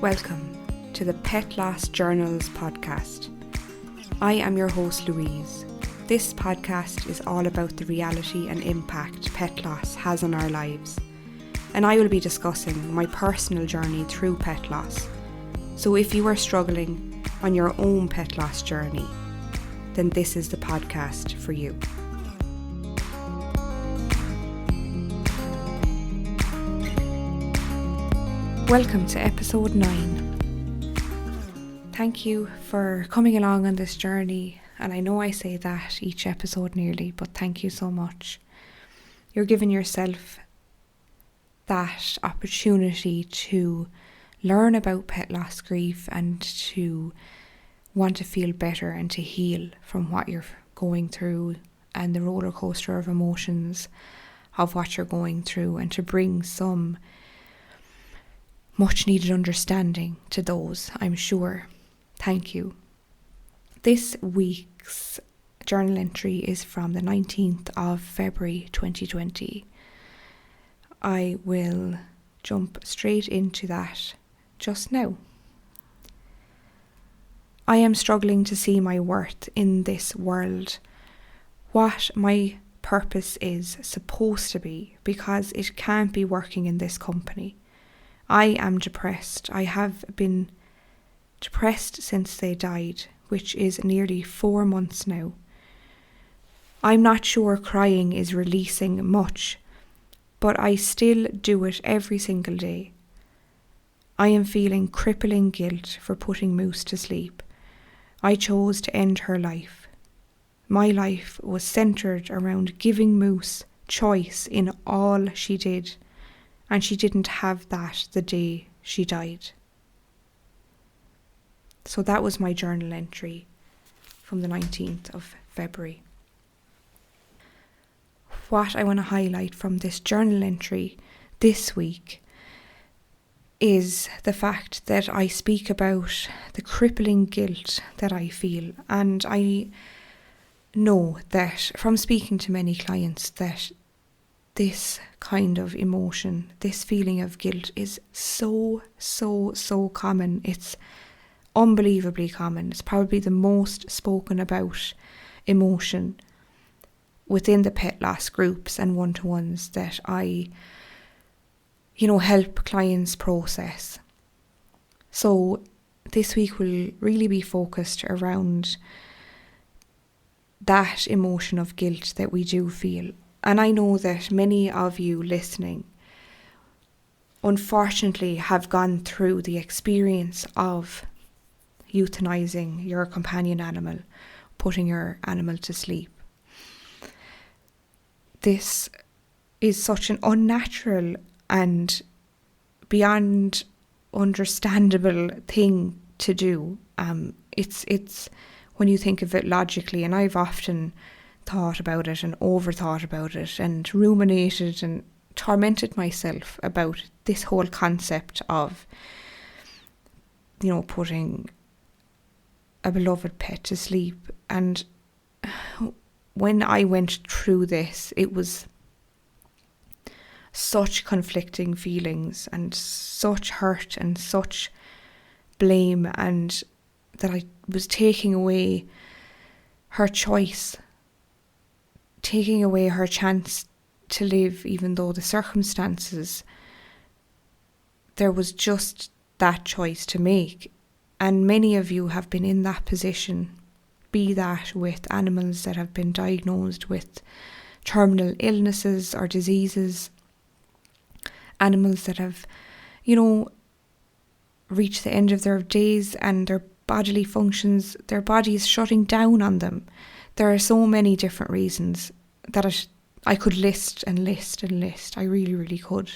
Welcome to the Pet Loss Journals podcast. I am your host Louise. This podcast is all about the reality and impact pet loss has on our lives, and I will be discussing my personal journey through pet loss. So if you are struggling on your own pet loss journey, then this is the podcast for you. Welcome to episode 9. Thank you for coming along on this journey, and I know I say that each episode nearly, but thank you so much. You're giving yourself that opportunity to learn about pet loss grief and to want to feel better and to heal from what you're going through and the roller coaster of emotions of what you're going through, and to bring some much needed understanding to those, I'm sure. Thank you. This week's journal entry is from the 19th of February 2020. I will jump straight into that just now. I am struggling to see my worth in this world, what my purpose is supposed to be, because it can't be working in this company. I am depressed. I have been depressed since they died, which is nearly 4 months now. I'm not sure crying is releasing much, but I still do it every single day. I am feeling crippling guilt for putting Moose to sleep. I chose to end her life. My life was centred around giving Moose choice in all she did, and she didn't have that the day she died. So that was my journal entry from the 19th of February. What I want to highlight from this journal entry this week is the fact that I speak about the crippling guilt that I feel, and I know that from speaking to many clients that this kind of emotion, this feeling of guilt is so common. It's unbelievably common. It's probably the most spoken about emotion within the pet loss groups and one-to-ones that I, help clients process. So this week will really be focused around that emotion of guilt that we do feel. And I know that many of you listening, unfortunately, have gone through the experience of euthanizing your companion animal, putting your animal to sleep. This is such an unnatural and beyond understandable thing to do. It's when you think of it logically, and I've often thought about it and overthought about it and ruminated and tormented myself about this whole concept of, putting a beloved pet to sleep. And when I went through this, it was such conflicting feelings and such hurt and such blame, and that I was taking away her choice, taking away her chance to live, even though the circumstances, there was just that choice to make. And many of you have been in that position, be that with animals that have been diagnosed with terminal illnesses or diseases, animals that have, reached the end of their days and their bodily functions, their body is shutting down on them. There are so many different reasons that I could list and list and list. I really, really could.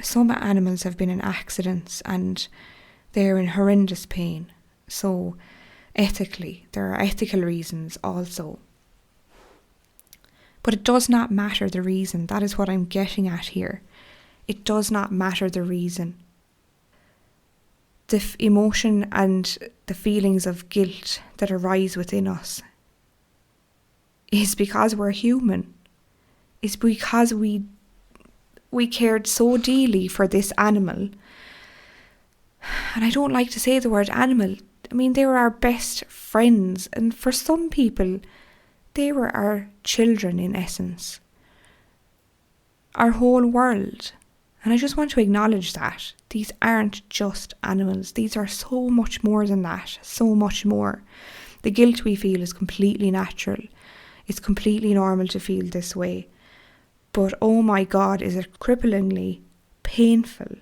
Some animals have been in accidents and they're in horrendous pain. So ethically, there are ethical reasons also. But it does not matter the reason. That is what I'm getting at here. It does not matter the reason. The emotion and the feelings of guilt that arise within us is because we're human. It's because we cared so dearly for this animal And I don't like to say the word animal. I mean, they were our best friends. And for some people, they were our children in essence. Our whole world. And I just want to acknowledge that. These aren't just animals. These are so much more than that. So much more. The guilt we feel is completely natural. It's completely normal to feel this way. But oh my God, is it cripplingly painful.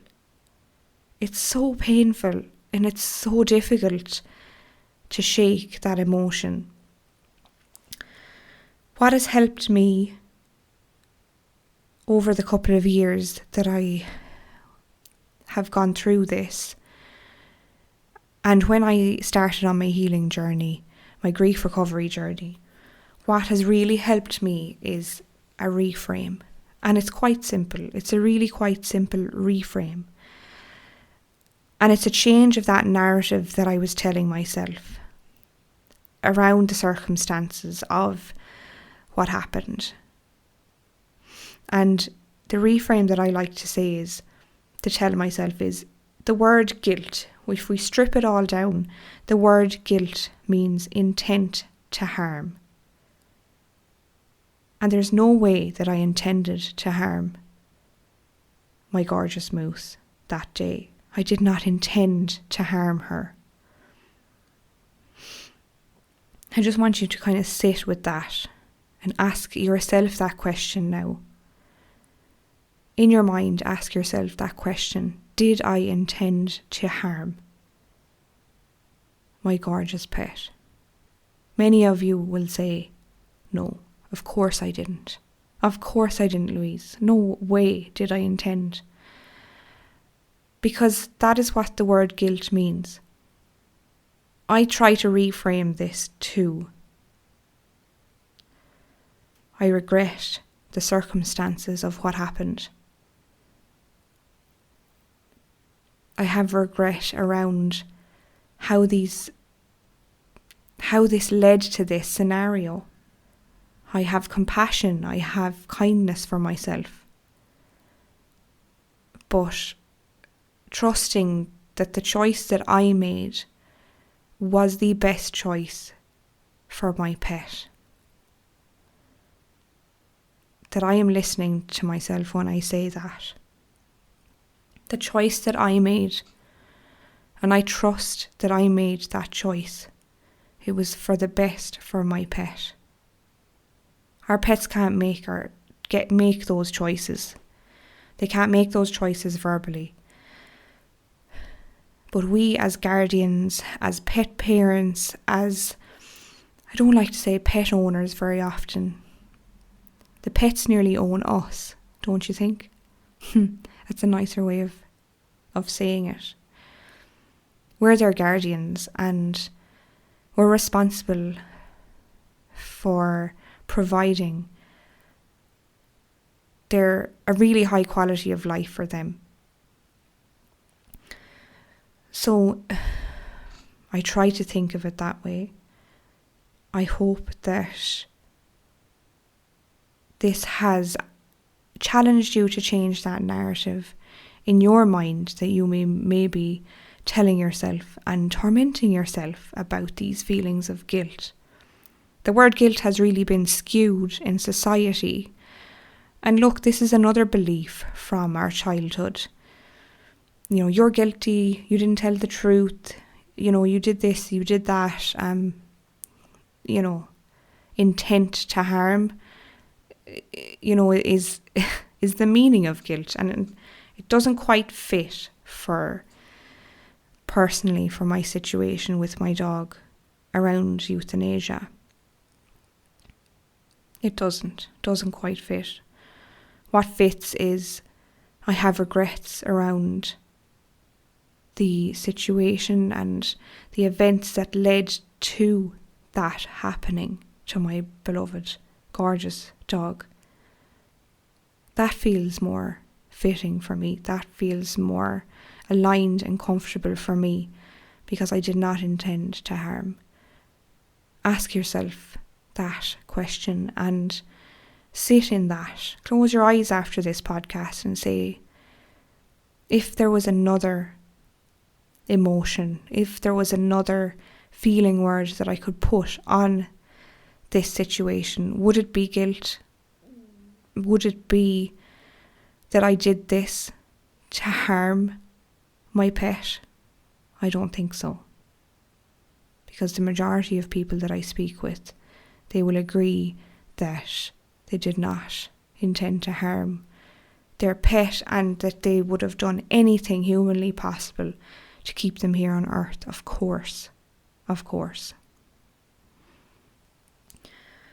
It's so painful and it's so difficult to shake that emotion. What has helped me over the couple of years that I have gone through this, and when I started on my healing journey, my grief recovery journey, what has really helped me is a reframe. And it's quite simple. It's a really quite simple reframe. And it's a change of that narrative that I was telling myself around the circumstances of what happened. And the reframe that I like to say is, to tell myself, is the word guilt. If we strip it all down, the word guilt means intent to harm. And there's no way that I intended to harm my gorgeous moose that day. I did not intend to harm her. I just want you to kind of sit with that and ask yourself that question now. In your mind, ask yourself that question. Did I intend to harm my gorgeous pet? Many of you will say, no, of course I didn't. Of course I didn't, Louise. No way did I intend. Because that is what the word guilt means. I try to reframe this too. I regret the circumstances of what happened. I have regret around how this led to this scenario. I have compassion, I have kindness for myself. But trusting that the choice that I made was the best choice for my pet. That I am listening to myself when I say that. The choice that I made, and I trust that I made that choice. It was for the best for my pet. Our pets can't make those choices. They can't make those choices verbally. But we as guardians, as pet parents, as, I don't like to say pet owners very often. The pets nearly own us, don't you think? That's a nicer way of saying it. We're their guardians and we're responsible for providing a really high quality of life for them. So I try to think of it that way. I hope that this has challenged you to change that narrative in your mind that you may be telling yourself and tormenting yourself about these feelings of guilt. The word guilt has really been skewed in society. And look, this is another belief from our childhood. You know, you're guilty, you didn't tell the truth, you know, you did this, you did that, intent to harm, is the meaning of guilt. And it doesn't quite fit personally for my situation with my dog around euthanasia. It doesn't quite fit. What fits is I have regrets around the situation and the events that led to that happening to my beloved, gorgeous dog. That feels more fitting for me. That feels more aligned and comfortable for me because I did not intend to harm. Ask yourself that question and sit in that. Close your eyes after this podcast and say, if there was another emotion, if there was another feeling word that I could put on this situation, would it be guilt? Would it be that I did this to harm my pet? I don't think so. Because the majority of people that I speak with, they will agree that they did not intend to harm their pet and that they would have done anything humanly possible to keep them here on earth, of course.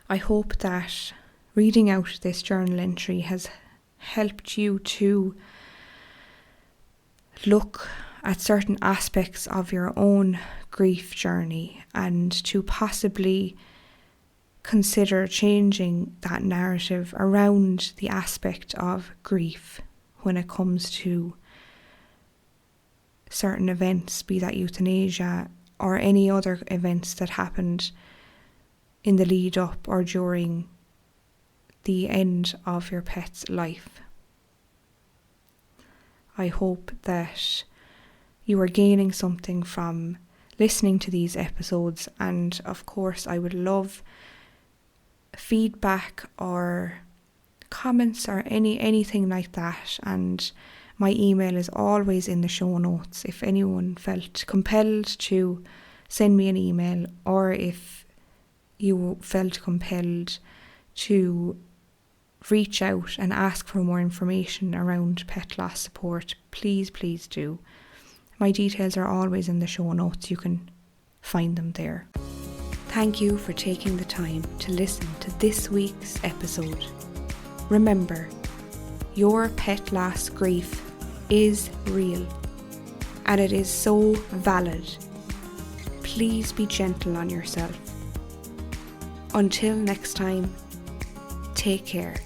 I hope that reading out this journal entry has helped you to look at certain aspects of your own grief journey and to possibly consider changing that narrative around the aspect of grief when it comes to certain events, be that euthanasia or any other events that happened in the lead up or during the end of your pet's life. I hope that you are gaining something from listening to these episodes, and of course I would love feedback or comments or anything like that, and my email is always in the show notes if anyone felt compelled to send me an email, or if you felt compelled to reach out and ask for more information around pet loss support, please do. My details are always in the show notes. You can find them there. Thank you for taking the time to listen to this week's episode. Remember, your pet loss grief is real and it is so valid. Please be gentle on yourself. Until next time, take care.